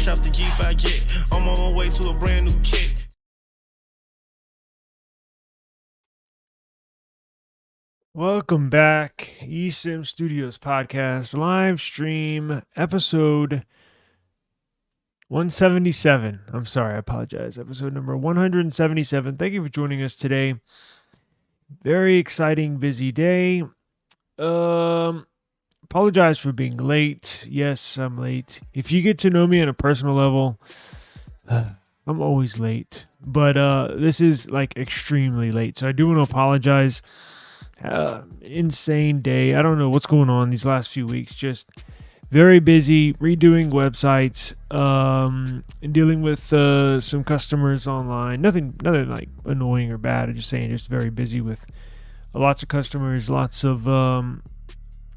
fresh off the G5 jet. I'm on my way to a brand new kit. Welcome back, eSIM Studios Podcast live stream episode 177. I'm sorry, I apologize. Episode number 177. Thank you for joining us today. Very exciting, busy day. Apologize for being late. Yes, I'm late. If you get to know me on a personal level, I'm always late. But this is like extremely late. So I do want to apologize. Insane day. I don't know what's going on these last few weeks. Just very busy redoing websites, dealing with some customers online. Nothing like annoying or bad. I'm just saying, just very busy with lots of customers, lots of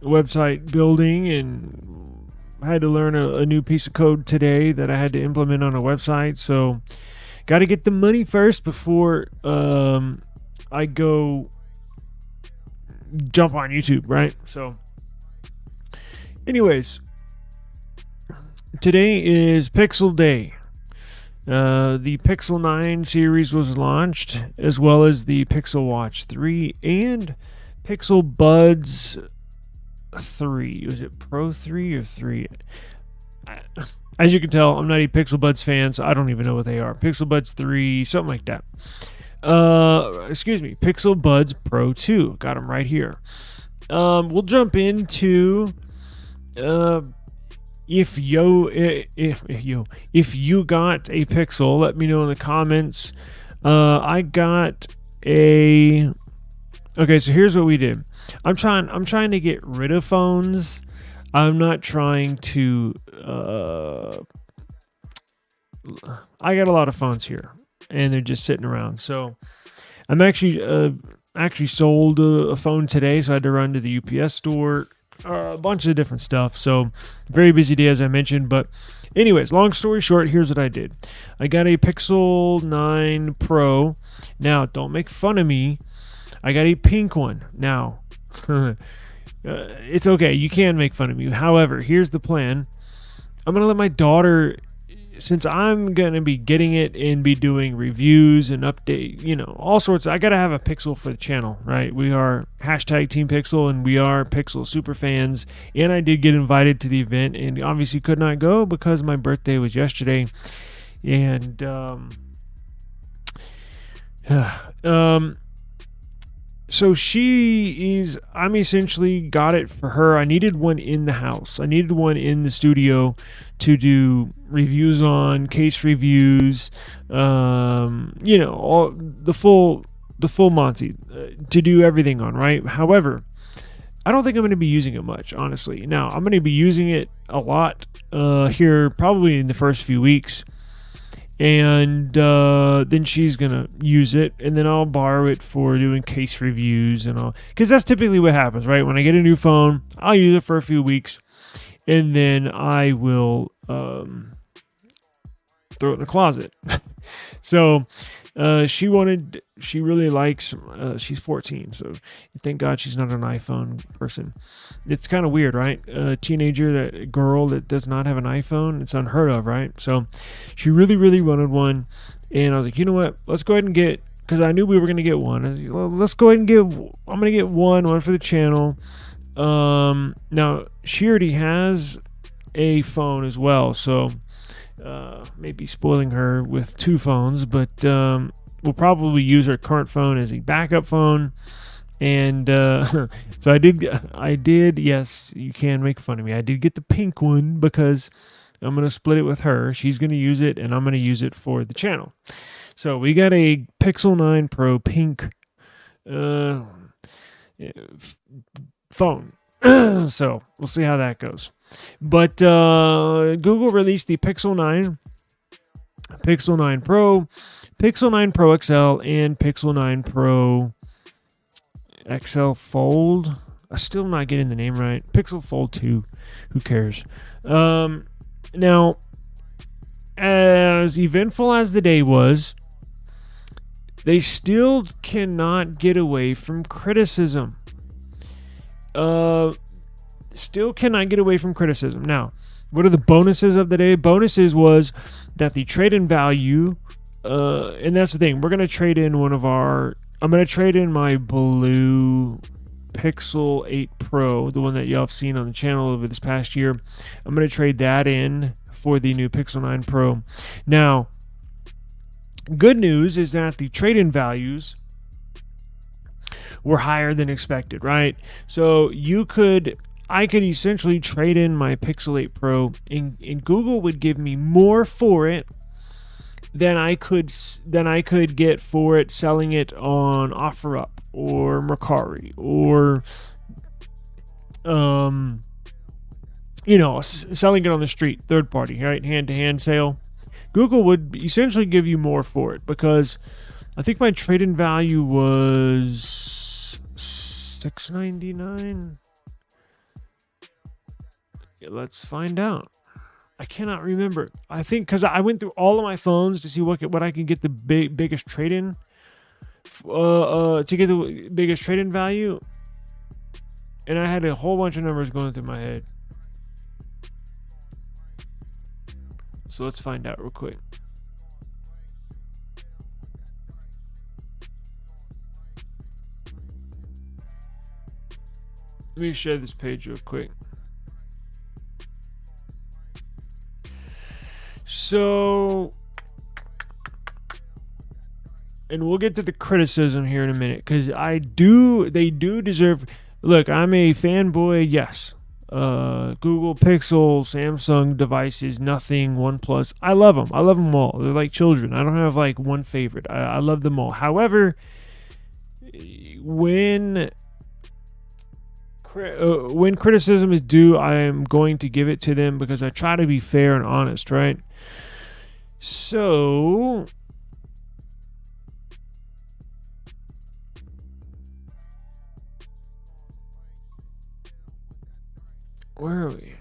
website building, and I had to learn a new piece of code today that I had to implement on a website. So got to get the money first before I go jump on YouTube, right? So anyways, today is Pixel Day. The Pixel 9 series was launched, as well as the Pixel Watch 3 and Pixel Buds 3. Was it Pro 3 or 3? As you can tell, I'm not a Pixel Buds fan, so I don't even know what they are. Pixel Buds 3, something like that. Pixel Buds Pro 2. Got them right here. We'll jump into if you got a Pixel, let me know in the comments. I got a. Okay, so here's what we did. I'm trying to get rid of phones. I'm not trying to. I got a lot of phones here, and they're just sitting around. So I'm actually sold a phone today, so I had to run to the UPS store, a bunch of different stuff. So very busy day, as I mentioned. But anyways, long story short, here's what I did. I got a Pixel 9 Pro. Now, don't make fun of me. I got a pink one. Now, it's okay. You can make fun of me. However, here's the plan. I'm going to let my daughter, since I'm going to be getting it and be doing reviews and update, all sorts. I got to have a Pixel for the channel, right? We are hashtag Team Pixel, and we are Pixel super fans. And I did get invited to the event, and obviously could not go because my birthday was yesterday. And so I'm essentially got it for her. I needed one in the house. I needed one in the studio to do reviews on, case reviews, all the full Monty, to do everything on, right? However, I don't think I'm going to be using it much, honestly. Now, I'm going to be using it a lot here probably in the first few weeks. And then she's going to use it, and then I'll borrow it for doing case reviews and all. Because that's typically what happens, right? When I get a new phone, I'll use it for a few weeks, and then I will throw it in the closet. So she really likes, she's 14, so thank God she's not an iPhone person. It's kind of weird, right? A girl that does not have an iPhone, it's unheard of, right? So she really, really wanted one, and I was like, you know what? Let's go ahead and get, because I knew we were going to get one. I was like, well, let's go ahead and I'm going to get one for the channel. Now, she already has a phone as well, so maybe spoiling her with two phones, but we'll probably use her current phone as a backup phone. And so I did, yes, you can make fun of me. I did get the pink one because I'm going to split it with her. She's going to use it, and I'm going to use it for the channel. So we got a Pixel 9 Pro pink phone. So we'll see how that goes. But Google released the Pixel 9, Pixel 9 Pro, Pixel 9 Pro XL, and Pixel 9 Pro XL Fold. I'm still not getting the name right. Pixel Fold 2. Who cares? Now, as eventful as the day was, they still cannot get away from criticism. Now, What are the bonuses of the day? Bonuses was that the trade-in value, and that's the thing. We're going to trade in I'm going to trade in my blue Pixel 8 Pro, the one that y'all have seen on the channel over this past year. I'm going to trade that in for the new Pixel 9 Pro. Now, good news is that the trade-in values were higher than expected, right? So I could essentially trade in my Pixel 8 Pro, and Google would give me more for it than I could get for it selling it on OfferUp or Mercari or selling it on the street, third party, right, hand-to-hand sale. Google would essentially give you more for it because I think my trade-in value was $699. Let's find out. I cannot remember. I think because I went through all of my phones to see what I can get the biggest trade-in to get the biggest trade-in value, and I had a whole bunch of numbers going through my head. So let's find out real quick. Let me share this page real quick. So, and we'll get to the criticism here in a minute, because they do deserve. Look, I'm a fanboy, yes. Google Pixel, Samsung devices, nothing, OnePlus. I love them. I love them all. They're like children. I don't have like one favorite. I love them all. However, when criticism is due, I am going to give it to them because I try to be fair and honest, right? So, where are we?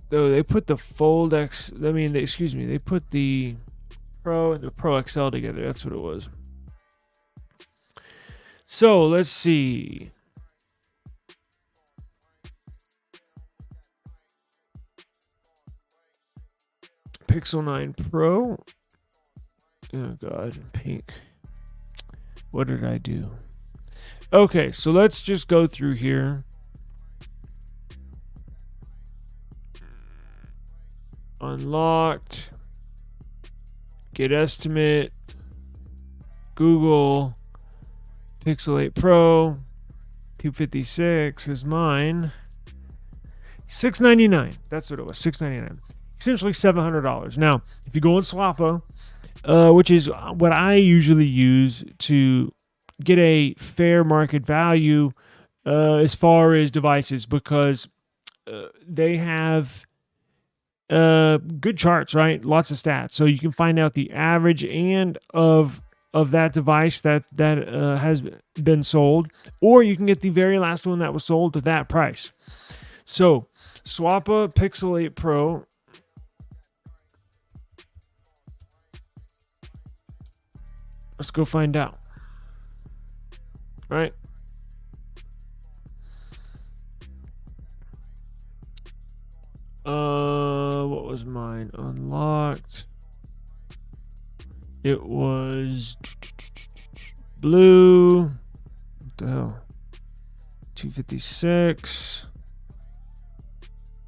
Though they put the Fold X, they put the Pro and the Pro XL together. That's what it was. So, let's see. Pixel 9 Pro. Oh, God. Pink. What did I do? Okay, so let's just go through here. Unlocked. Get estimate. Google. Pixel 8 Pro. 256 is mine. $699. That's what it was. $699. Essentially $700. Now, if you go on Swappo, which is what I usually use to get a fair market value as far as devices, because they have good charts, right? Lots of stats, so you can find out the average and of that device that has been sold, or you can get the very last one that was sold to that price. So, Swappo Pixel 8 Pro. Let's go find out. Right? What was mine? Unlocked. It was blue. What the hell? 256.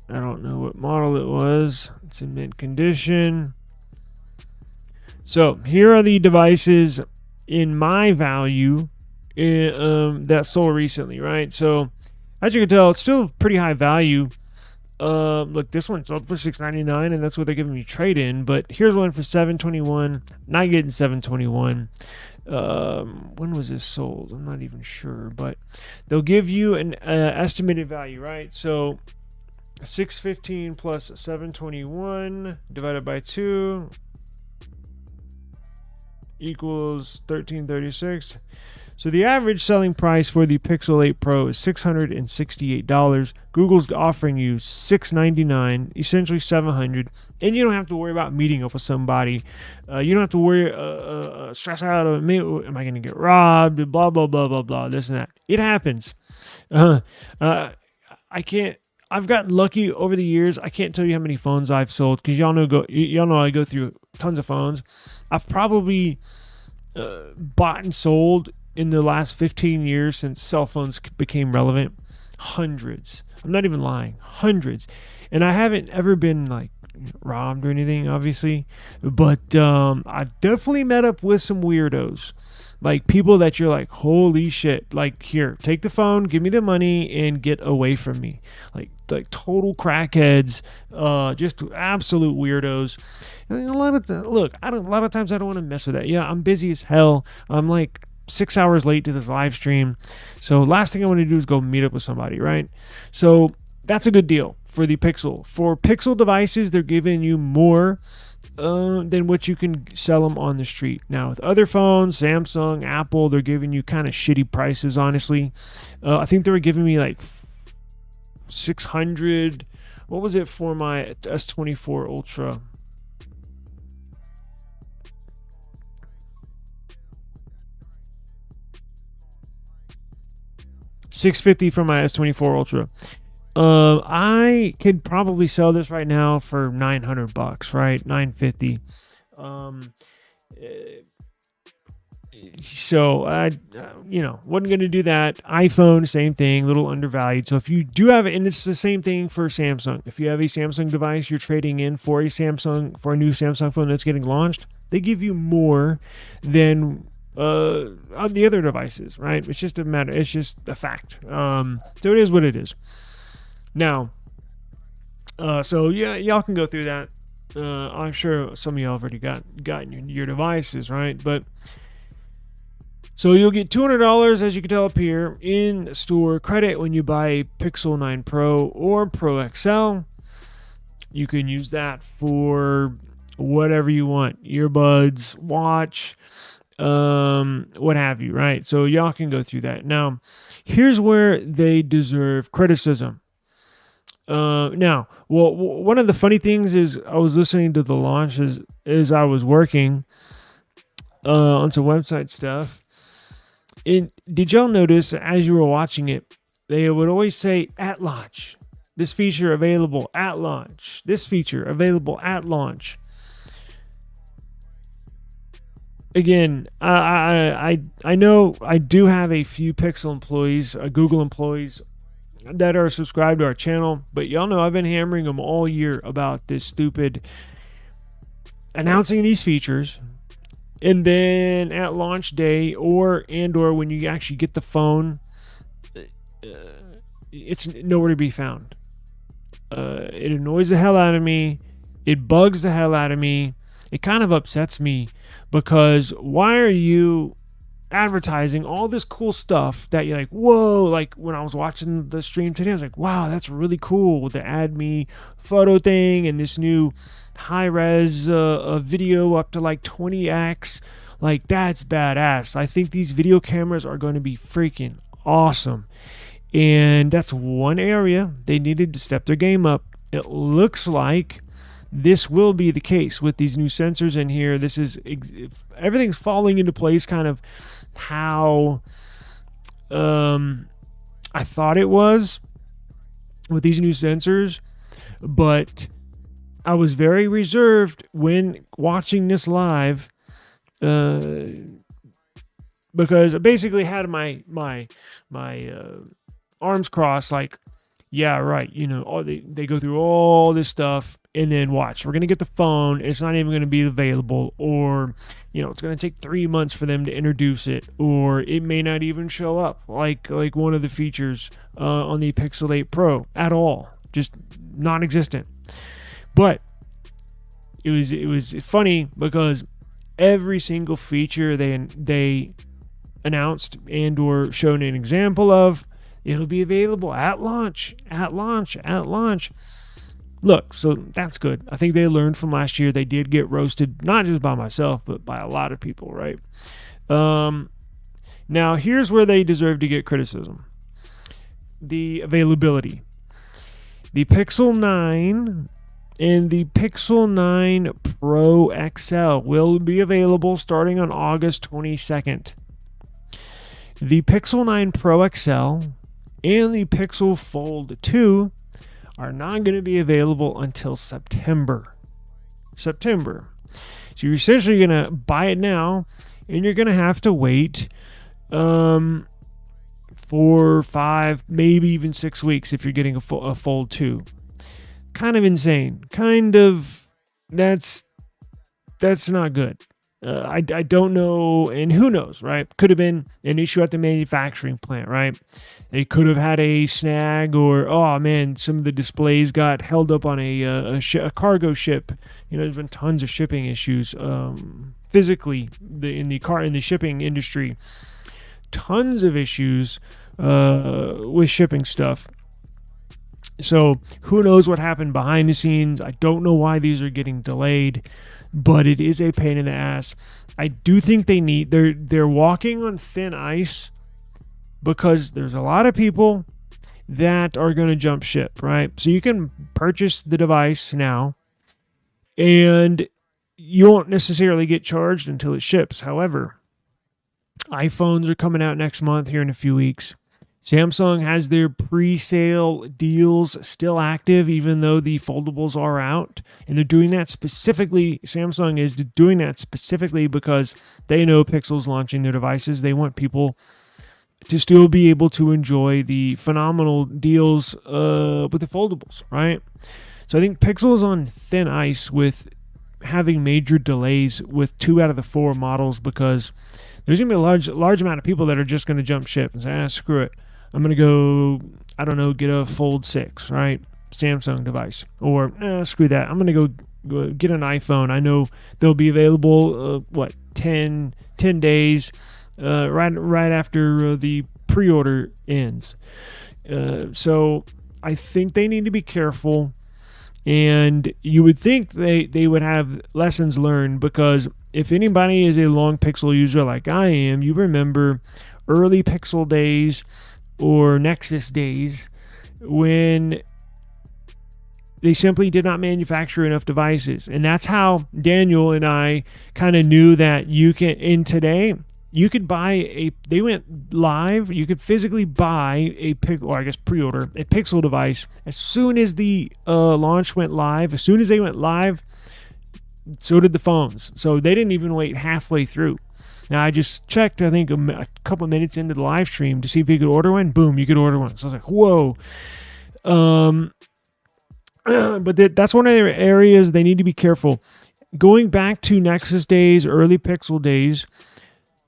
I don't know what model it was. It's in mint condition. So here are the devices in my value that sold recently, right? So as you can tell, it's still pretty high value. Look, this one sold for $699, and that's what they're giving me trade in. But here's one for $721. Not getting $721. When was this sold? I'm not even sure, but they'll give you an estimated value, right? So $615 plus $721 divided by 2 equals $1336. So the average selling price for the Pixel 8 Pro is $668. Google's offering you $699, essentially $700, and you don't have to worry about meeting up with somebody. You don't have to worry, stress out of me. Am I going to get robbed? Blah blah blah blah blah. This and that. It happens. I I've gotten lucky over the years. I can't tell you how many phones I've sold because y'all know I go through tons of phones. I've probably bought and sold in the last 15 years since cell phones became relevant. Hundreds. I'm not even lying. Hundreds. And I haven't ever been like robbed or anything, obviously, but I've definitely met up with some weirdos, like people that you're like, holy shit, like, here, take the phone, give me the money, and get away from me. Like total crackheads, just absolute weirdos. And a lot of times I don't want to mess with that. Yeah, I'm busy as hell. I'm like 6 hours late to this live stream, so last thing I want to do is go meet up with somebody, right? So that's a good deal for the Pixel. For Pixel devices, they're giving you more than what you can sell them on the street. Now, with other phones, Samsung, Apple, they're giving you kind of shitty prices, honestly. I think they were giving me like 600. What was it for my S23 Ultra? $650 for my S23 Ultra. I could probably sell this right now for $900, right? $950. So I, wasn't going to do that. iPhone, same thing, a little undervalued. So if you do have it, and it's the same thing for Samsung. If you have a Samsung device, you're trading in for a new Samsung phone that's getting launched, they give you more than on the other devices, right? It's just a matter. It's just a fact. So it is what it is. Now, so yeah, y'all can go through that. I'm sure some of y'all have already gotten your devices, right? But so you'll get $200, as you can tell up here, in store credit when you buy a Pixel 9 Pro or Pro XL. You can use that for whatever you want: earbuds, watch, what have you, right? So y'all can go through that. Now, here's where they deserve criticism. One of the funny things is I was listening to the launch as I was working on some website stuff. Did y'all notice as you were watching it, they would always say at launch, this feature available at launch, this feature available at launch. Again, I know I do have a few Pixel employees, Google employees that are subscribed to our channel, but y'all know I've been hammering them all year about this stupid announcing these features, and then at launch day or when you actually get the phone, it's nowhere to be found. It annoys the hell out of me. It bugs the hell out of me. It kind of upsets me, because why are you advertising all this cool stuff that you're like, whoa, like when I was watching the stream today, I was like, wow, that's really cool with the Add Me photo thing and this new high-res video up to like 20x. Like, that's badass. I think these video cameras are going to be freaking awesome. And that's one area they needed to step their game up. It looks like this will be the case with these new sensors in here. This is everything's falling into place kind of how I thought it was with these new sensors, but I was very reserved when watching this live because I basically had my arms crossed, like, yeah, right, they go through all this stuff, and then watch, we're going to get the phone, it's not even going to be available, or it's going to take 3 months for them to introduce it, or it may not even show up like one of the features on the Pixel 8 Pro at all, just non-existent. But it was funny because every single feature they announced and or shown an example of, it'll be available at launch. Look, so that's good. I think they learned from last year. They did get roasted, not just by myself, but by a lot of people, right? Now, here's where they deserve to get criticism. The availability. The Pixel 9 and the Pixel 9 Pro XL will be available starting on August 22nd. The Pixel 9 Pro XL and the Pixel Fold 2 are not going to be available until September. So you're essentially going to buy it now, and you're going to have to wait 4, 5, maybe even 6 weeks if you're getting a Fold 2. Kind of insane. That's not good. I don't know, and who knows, right? Could have been an issue at the manufacturing plant, right? They could have had a snag, or some of the displays got held up on a cargo ship. There's been tons of shipping issues physically in the shipping industry. Tons of issues with shipping stuff. So who knows what happened behind the scenes? I don't know why these are getting delayed, but it is a pain in the ass. I do think they're walking on thin ice, because there's a lot of people that are going to jump ship, right? So you can purchase the device now, and you won't necessarily get charged until it ships. However, iPhones are coming out next month here in a few weeks. Samsung has their pre-sale deals still active, even though the foldables are out. And they're doing that specifically. Samsung is doing that specifically because they know Pixel's launching their devices. They want people to still be able to enjoy the phenomenal deals with the foldables, right? So I think Pixel is on thin ice with having major delays with 2 out of the 4 models, because there's going to be a large amount of people that are just going to jump ship and say, screw it. I'm going to go, get a Fold 6, right? Samsung device. Or, screw that. I'm going to go get an iPhone. I know they'll be available, 10 days, right after the pre-order ends. So I think they need to be careful. And you would think they would have lessons learned, because if anybody is a long Pixel user like I am, you remember early Pixel days or Nexus days when they simply did not manufacture enough devices. And that's how Daniel and I kind of knew that you could buy they went live, you could physically buy pre-order a Pixel device as soon as the launch went live. As soon as they went live, so did the phones. So they didn't even wait halfway through. Now, I just checked, I think, a couple minutes into the live stream to see if you could order one. Boom, you could order one. So I was like, whoa. But that's one of the areas they need to be careful. Going back to Nexus days, early Pixel days,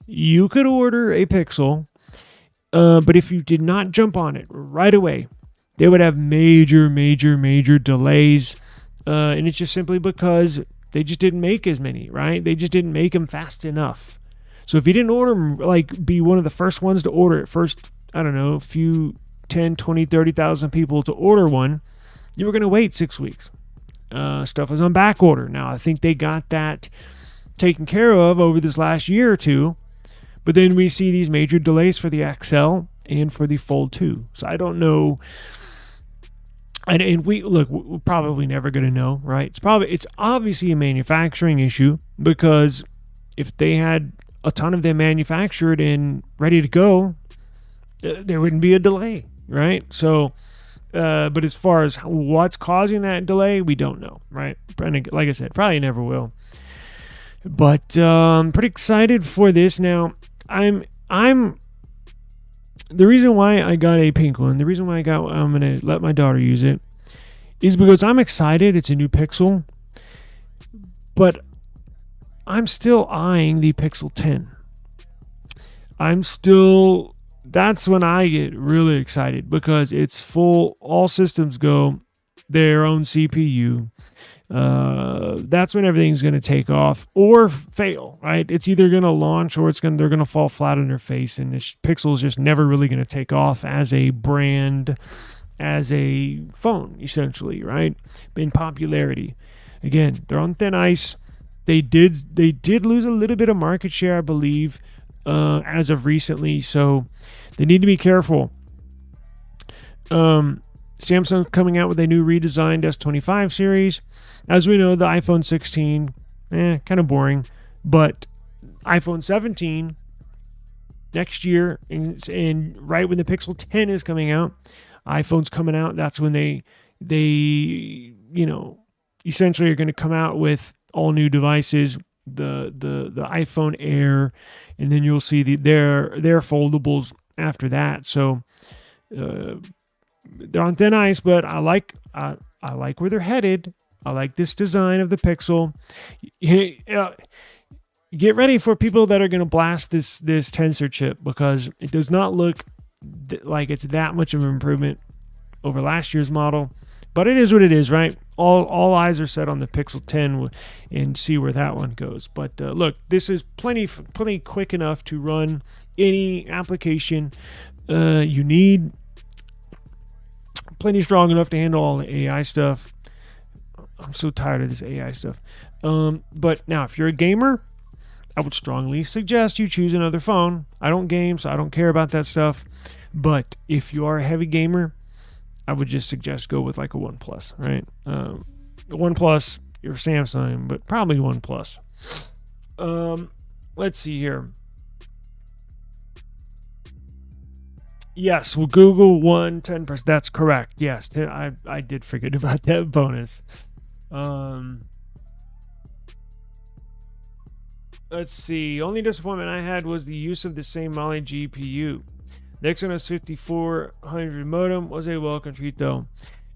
you could order a Pixel, but if you did not jump on it right away, they would have major delays. And it's just simply because they just didn't make as many, right? They just didn't make them fast enough. So if you didn't order them, be one of the first ones to order it, first, a few 10, 20, 30,000 people to order one, you were going to wait 6 weeks. Stuff was on back order. Now, I think they got that taken care of over this last year or two, but then we see these major delays for the XL and for the Fold 2. So I don't know. And we're probably never going to know, right? It's obviously a manufacturing issue, because if they had a ton of them manufactured and ready to go, there wouldn't be a delay, right? So, but as far as what's causing that delay, we don't know, right? Like I said, probably never will. But I'm pretty excited for this. Now, I'm the reason why I got a pink one, the reason why I'm going to let my daughter use it, is because I'm excited. It's a new Pixel. But I'm still eyeing the Pixel 10. That's when I get really excited, because it's full, all systems go, their own CPU. That's when everything's going to take off or fail, right? It's either going to launch or they're going to fall flat on their face, and this Pixel's just never really going to take off as a brand, as a phone, essentially, right? In popularity. Again, they're on thin ice. They did lose a little bit of market share, I believe, as of recently, so they need to be careful. Samsung's coming out with a new redesigned S25 series. As we know, the iPhone 16, kind of boring, but iPhone 17 next year, and right when the Pixel 10 is coming out, iPhone's coming out. That's when they they, essentially are going to come out with all new devices, the iPhone Air, and then you'll see their foldables after that. So they're on thin ice, but I like where they're headed. I like this design of the Pixel. Get ready for people that are going to blast this Tensor chip, because it does not look like it's that much of an improvement over last year's model. But it is what it is, right? All eyes are set on the Pixel 10 and see where that one goes. But look, this is plenty quick enough to run any application you need. Plenty strong enough to handle all the AI stuff. I'm so tired of this AI stuff. But now, if you're a gamer, I would strongly suggest you choose another phone. I don't game, so I don't care about that stuff. But if you are a heavy gamer, I would just suggest go with like a OnePlus, right? OnePlus, your Samsung, but probably OnePlus. Let's see here. Yes, well, Google won 10%. That's correct. Yes, I did forget about that bonus. Let's see. Only disappointment I had was the use of the same Mali GPU. The Exynos 5400 modem was a welcome treat, though.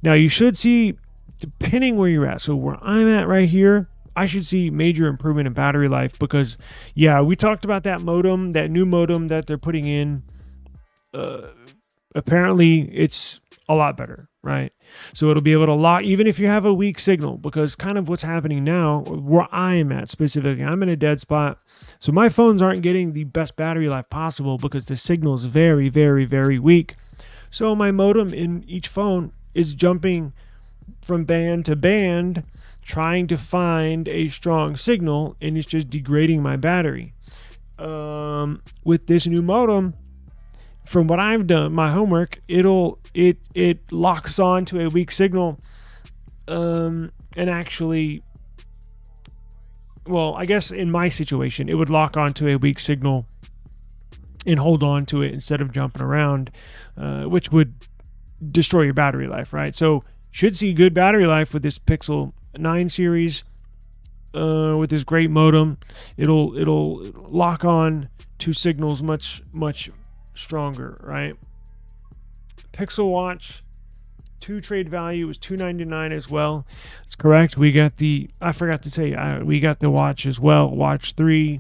Now, you should see, depending where you're at, so where I'm at right here, I should see major improvement in battery life, because, yeah, we talked about that modem, that new modem that they're putting in. Apparently, it's a lot better, right? So it'll be able to lock, even if you have a weak signal, because kind of what's happening now, where I'm at specifically, I'm in a dead spot. So my phones aren't getting the best battery life possible because the signal is very, very, very weak. So my modem in each phone is jumping from band to band, trying to find a strong signal, and it's just degrading my battery. With this new modem, from what I've done, my homework, it locks on to a weak signal, and actually, well, I guess in my situation, it would lock onto a weak signal and hold on to it instead of jumping around, which would destroy your battery life, right? So should see good battery life with this Pixel 9 series, with this great modem. It'll lock on to signals much stronger, right? Pixel Watch 2 trade value was $299 as well. That's correct. We got I forgot to tell you, we got the watch as well, Watch 3,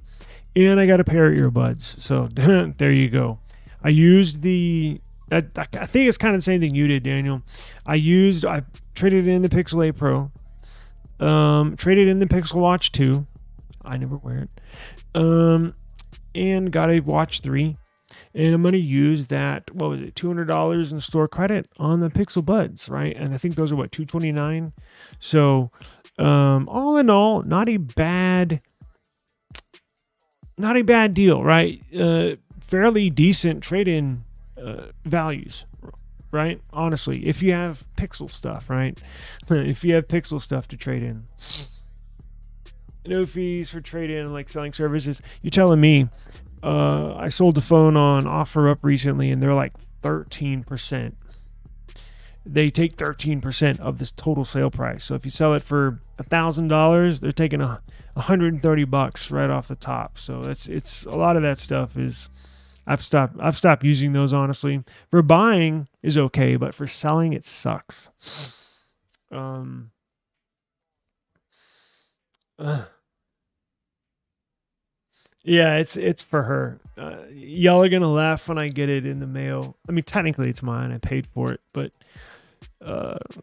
and I got a pair of earbuds. So there you go. I used I think it's kind of the same thing you did, Daniel. I traded in the Pixel 8 Pro, traded in the Pixel Watch 2. I never wear it. And got a Watch 3. And I'm going to use that, what was it, $200 in store credit on the Pixel Buds, right? And I think those are, $229? So, all in all, not a bad deal, right? Fairly decent trade-in values, right? Honestly, if you have Pixel stuff, right? If you have Pixel stuff to trade in. No fees for trade-in, like selling services. You're telling me. I sold the phone on OfferUp recently, and they're like 13%. They take 13% of this total sale price. So if you sell it for $1,000, they're taking $130 right off the top. So it's a lot of that stuff is. I've stopped using those, honestly. For buying is okay, but for selling it sucks. Yeah, it's for her. Y'all are gonna laugh when I get it in the mail. I mean, technically it's mine. I paid for it, but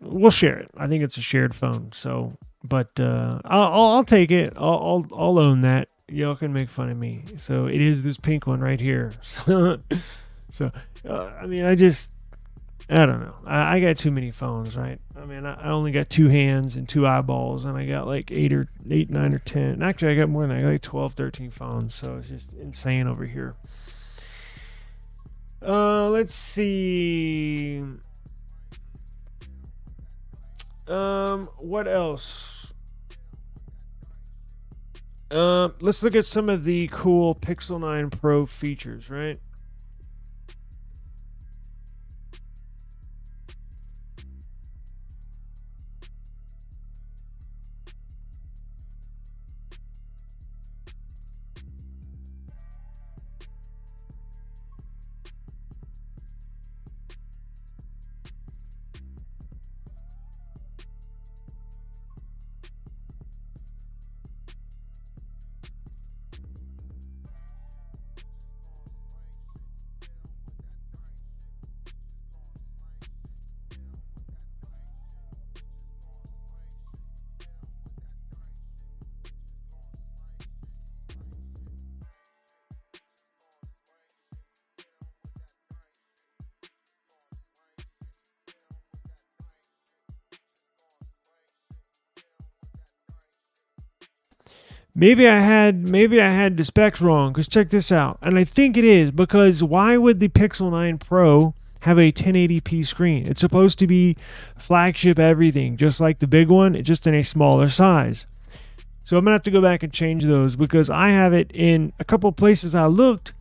we'll share it. I think it's a shared phone. So, but I'll take it. I'll own that. Y'all can make fun of me. So it is this pink one right here. So I mean, I don't know. I got too many phones, right? I mean, I only got 2 hands and 2 eyeballs, and I got like 8, 9, or 10. Actually, I got more than that. I got like 12, 13 phones, so it's just insane over here. Let's see. What else? Let's look at some of the cool Pixel 9 Pro features, right? Maybe I had the specs wrong, because check this out. And I think it is, because why would the Pixel 9 Pro have a 1080p screen? It's supposed to be flagship everything, just like the big one, just in a smaller size. So I'm going to have to go back and change those, because I have it in a couple places I looked.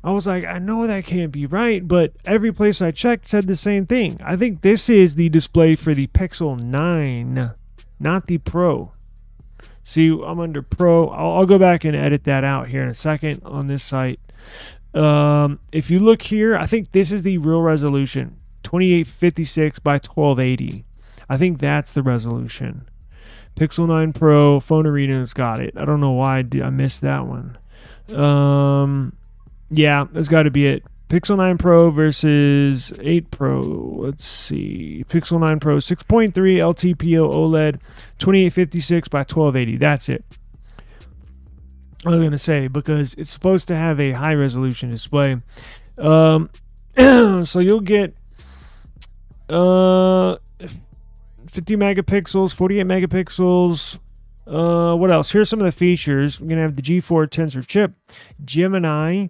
I was like, I know that can't be right, but every place I checked said the same thing. I think this is the display for the Pixel 9, not the Pro. See, I'm under Pro. I'll go back and edit that out here in a second on this site. If you look here, I think this is the real resolution, 2856 by 1280. I think that's the resolution. Pixel 9 Pro, Phone Arena's got it. I don't know why I missed that one. Yeah, that's got to be it. Pixel 9 Pro versus 8 Pro. Let's see. Pixel 9 Pro 6.3 LTPO OLED 2856 by 1280. That's it. I was going to say, because it's supposed to have a high resolution display. So you'll get 50 megapixels, 48 megapixels. What else? Here's some of the features. We're going to have the G4 Tensor chip. Gemini.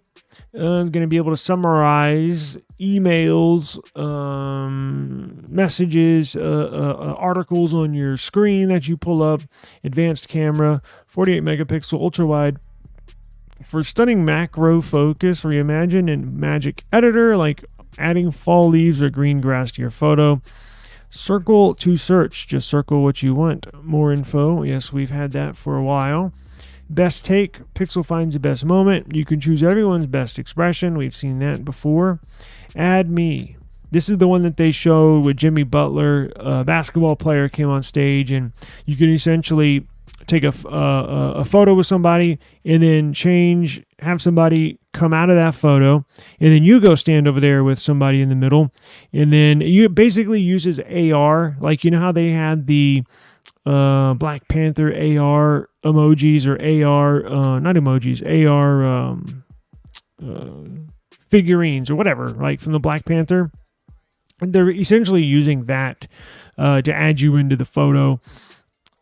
Going to be able to summarize emails, messages, articles on your screen that you pull up. Advanced camera, 48 megapixel ultra wide for stunning macro focus. Reimagine in Magic Editor, like adding fall leaves or green grass to your photo. Circle to search, just circle what you want. More info. Yes, we've had that for a while. Best take, Pixel finds the best moment. You can choose everyone's best expression. We've seen that before. Add me. This is the one that they showed with Jimmy Butler. A basketball player came on stage, and you can essentially take a photo with somebody and then have somebody come out of that photo, and then you go stand over there with somebody in the middle, and then you basically uses AR, like you know how they had the Black Panther AR emojis, or AR not emojis, AR figurines or whatever, like from the Black Panther. And they're essentially using that to add you into the photo.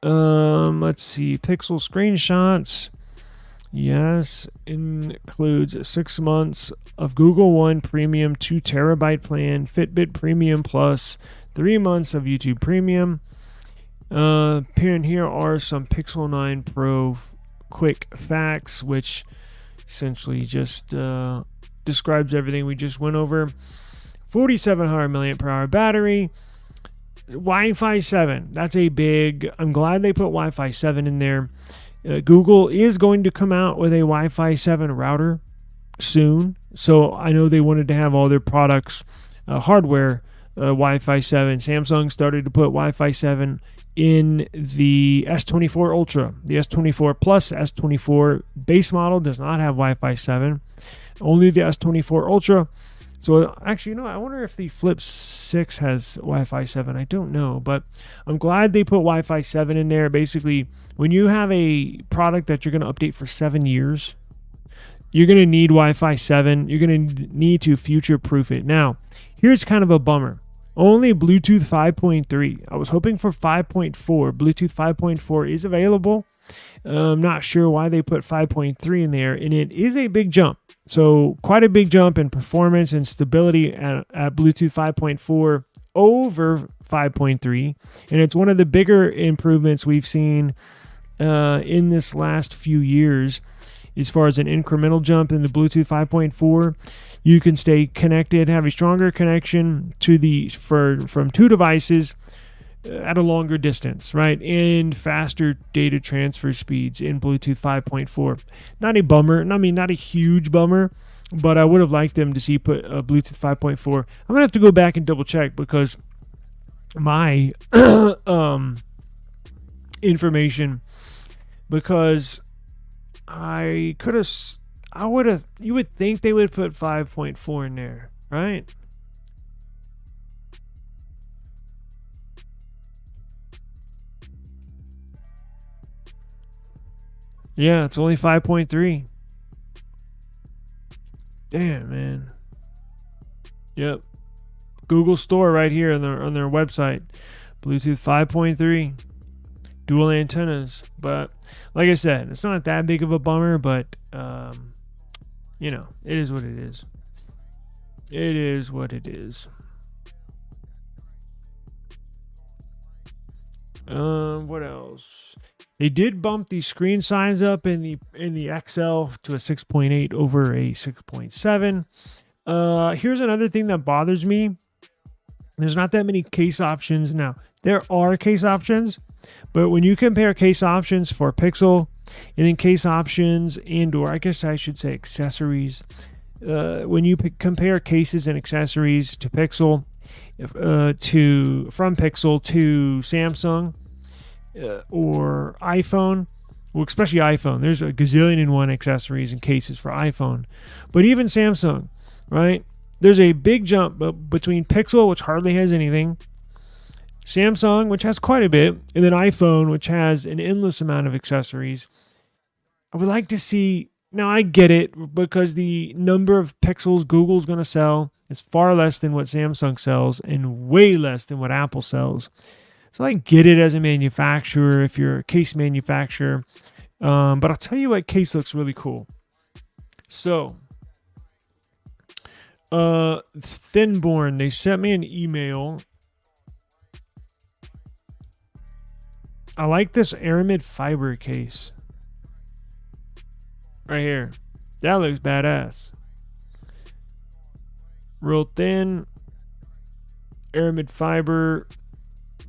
Let's see, Pixel screenshots. Yes, includes 6 months of Google One Premium 2 terabyte plan, Fitbit Premium Plus, 3 months of YouTube Premium. Here are some Pixel 9 Pro quick facts, which essentially just describes everything we just went over. 4,700 mAh battery. Wi-Fi 7. That's a big... I'm glad they put Wi-Fi 7 in there. Google is going to come out with a Wi-Fi 7 router soon. So I know they wanted to have all their products, hardware, Wi-Fi 7. Samsung started to put Wi-Fi 7 in the S24 Ultra. The S24 Plus, S24 base model does not have Wi-Fi 7. Only the S24 Ultra. So actually, I wonder if the Flip 6 has Wi-Fi 7. I don't know, but I'm glad they put Wi-Fi 7 in there. Basically, when you have a product that you're going to update for 7 years, you're going to need Wi-Fi 7. You're going to need to future-proof it. Now, here's kind of a bummer. Only Bluetooth 5.3. I was hoping for 5.4. Bluetooth 5.4 is available. I'm not sure why they put 5.3 in there, and it is a big jump. So quite a big jump in performance and stability at Bluetooth 5.4 over 5.3, and it's one of the bigger improvements we've seen in this last few years as far as an incremental jump in the Bluetooth 5.4. You can stay connected, have a stronger connection to from two devices at a longer distance, right? And faster data transfer speeds in Bluetooth 5.4. Not a bummer. Not a huge bummer, but I would have liked them to see put Bluetooth 5.4. I'm going to have to go back and double check, because my information, because you would think they would put 5.4 in there, right? Yeah, it's only 5.3. Damn, man. Yep. Google Store right here on their website. Bluetooth 5.3. dual antennas. But like I said, it's not that big of a bummer, but it is what it is. It is what it is. What else? They did bump the screen size up in the XL to a 6.8 over a 6.7. Here's another thing that bothers me. There's not that many case options. Now, there are case options, but when you compare case options for Pixel and then case options or I guess I should say accessories, when you compare cases and accessories to Pixel, from Pixel to Samsung or iPhone, well, especially iPhone, there's a gazillion and one accessories and cases for iPhone, but even Samsung, right? There's a big jump between Pixel, which hardly has anything, Samsung, which has quite a bit, and then iPhone, which has an endless amount of accessories. I would like to see, now I get it, because the number of pixels Google's going to sell is far less than what Samsung sells and way less than what Apple sells. So I get it as a manufacturer, if you're a case manufacturer. But I'll tell you what case looks really cool. So, it's Thinborn. They sent me an email. I like this aramid fiber case. Right here. That looks badass. Real thin. Aramid fiber.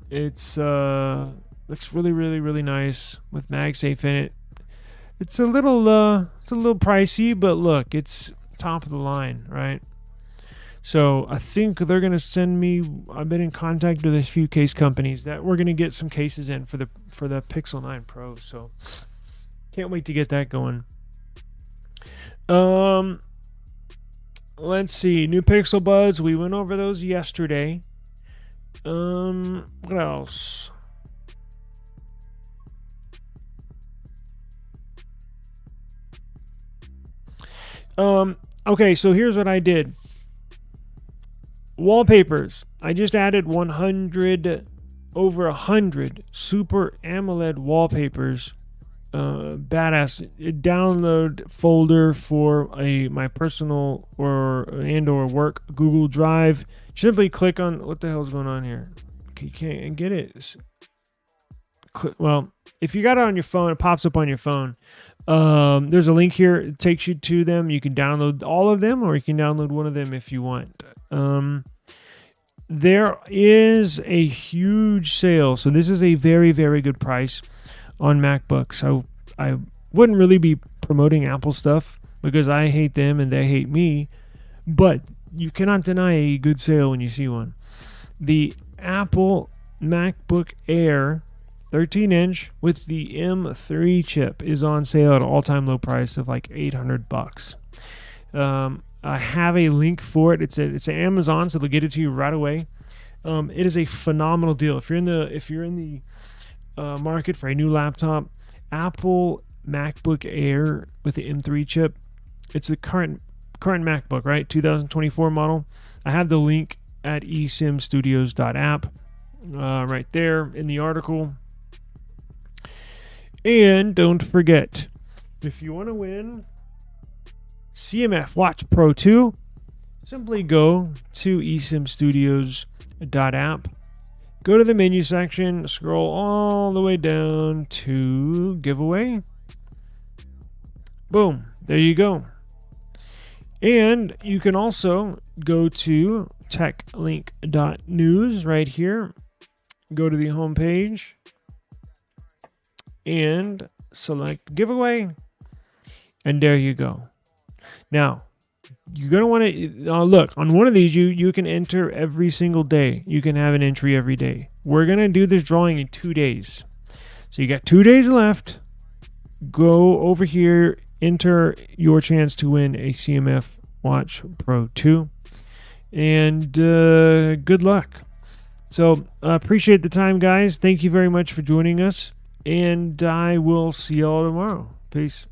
It's looks really, really, really nice with MagSafe in it. It's a little pricey, but look, it's top of the line, right? So I think they're gonna send me. I've been in contact with a few case companies that we're gonna get some cases in for the Pixel 9 Pro. So can't wait to get that going. Let's see, new Pixel Buds. We went over those yesterday. What else? Okay, so here's what I did. Wallpapers. I just added 100 Super AMOLED wallpapers. Badass download folder for my personal or work Google Drive. Simply click on, what the hell's going on here? You can't get it. Well, if you got it on your phone, it pops up on your phone. There's a link here. It takes you to them. You can download all of them, or you can download one of them if you want. There is a huge sale. So this is a very, very good price on MacBooks. So I wouldn't really be promoting Apple stuff because I hate them and they hate me. But you cannot deny a good sale when you see one. The Apple MacBook Air 13-inch with the M3 chip is on sale at an all-time low price of like $800. I have a link for it. It's Amazon, so they'll get it to you right away. It is a phenomenal deal. If you're in the market for a new laptop, Apple MacBook Air with the M3 chip. It's the current MacBook, right? 2024 model. I have the link at esimstudios.app right there in the article. And don't forget, if you want to win CMF Watch Pro 2, simply go to esimstudios.app. Go to the menu section, scroll all the way down to giveaway. Boom, there you go. And you can also go to techlink.news right here. Go to the home page and select giveaway. And there you go. Now, you're going to want to look on one of these. You can enter every single day. You can have an entry every day. We're going to do this drawing in 2 days. So you got 2 days left. Go over here, enter your chance to win a CMF Watch Pro 2. And good luck. So appreciate the time, guys. Thank you very much for joining us. And I will see y'all tomorrow. Peace.